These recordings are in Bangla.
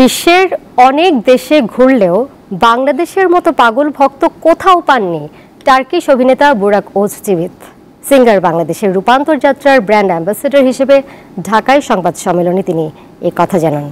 বিশ্বের অনেক দেশে ঘুরলেও বাংলাদেশের মতো পাগল ভক্ত কোথাও পাননি টার্কিশ অভিনেতা বুরাক ওজচিভিত। সিঙ্গার বাংলাদেশের রূপান্তর যাত্রার ব্র্যান্ড অ্যাম্বাসেডর হিসেবে ঢাকায় সংবাদ সম্মেলনে তিনি এই কথা জানান।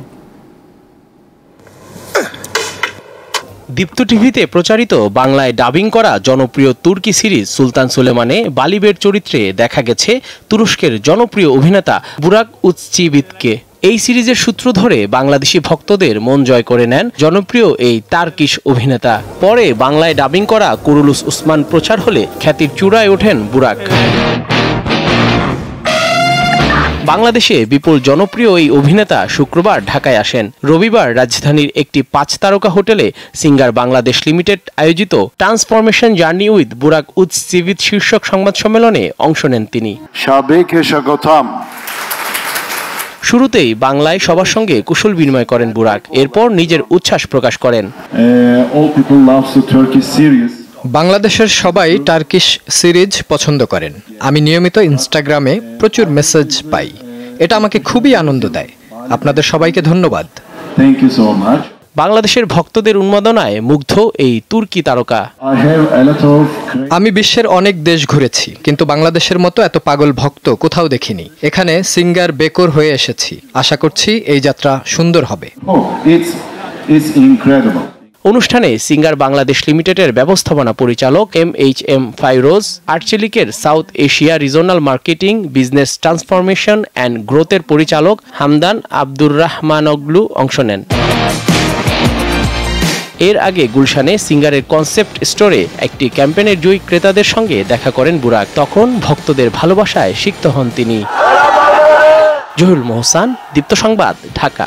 দীপ্ত টিভিতে প্রচারিত বাংলায় ডাবিং করা জনপ্রিয় তুর্কি সিরিজ সুলতান সুলেমানে বালিবের চরিত্রে দেখা গেছে তুরস্কের জনপ্রিয় অভিনেতা বুরাক ওজচিভিতকে। এই সিরিজের সূত্র ধরে বাংলাদেশি ভক্তদের মন জয় করে নেন জনপ্রিয় এই টার্কিশ অভিনেতা। পরে বাংলায় ডাবিং করা কুরুলুস উসমান প্রচার হলে খ্যাতির চূড়ায় ওঠেন বুরাক। বাংলাদেশে বিপুল জনপ্রিয় এই অভিনেতা শুক্রবার ঢাকায় আসেন। রবিবার রাজধানীর একটি ৫ তারকা হোটেলে সিঙ্গার বাংলাদেশ লিমিটেড আয়োজিত ট্রান্সফরমেশন জার্নি উইথ বুরাক ওজচিভিত শীর্ষক সংবাদ সম্মেলনে অংশ নেন তিনি। শুরুতেই বাংলায় সবার সঙ্গে কুশল বিনিময় করেন বুরাক, এরপর নিজের উচ্ছ্বাস প্রকাশ করেন। বাংলাদেশের সবাই টার্কিশ সিরিজ পছন্দ করেন। আমি নিয়মিত ইনস্টাগ্রামে প্রচুর মেসেজ পাই, এটা আমাকে খুবই আনন্দ দেয়। আপনাদের সবাইকে ধন্যবাদ। Thank you so much. বাংলাদেশের ভক্তদের উন্মাদনায় মুগ্ধ এই তুর্কি তারকা। আমি বিশ্বের অনেক দেশ ঘুরেছি, কিন্তু বাংলাদেশের মতো এত পাগল ভক্ত কোথাও দেখিনি। এখানে সিঙ্গার বেকর হয়ে এসেছি, আশা করছি এই যাত্রা সুন্দর হবে। অনুষ্ঠানে সিঙ্গার বাংলাদেশ লিমিটেডের ব্যবস্থাপনা পরিচালক MHM ফাইরোজ, আর্চেলিকের South Asia regional marketing, business transformation and গ্রোথের পরিচালক হামদান আব্দুর রহমানগলু অংশ নেন। এর আগে গুলশানে সিঙ্গারের কনসেপ্ট স্টোরে একটি ক্যাম্পেইনের জয়ী ক্রেতাদের সঙ্গে দেখা করেন বুরাক। তখন ভক্তদের ভালোবাসায় সিক্ত হন তিনি। জহুরুল মোহসান, দীপ্ত সংবাদ, ঢাকা।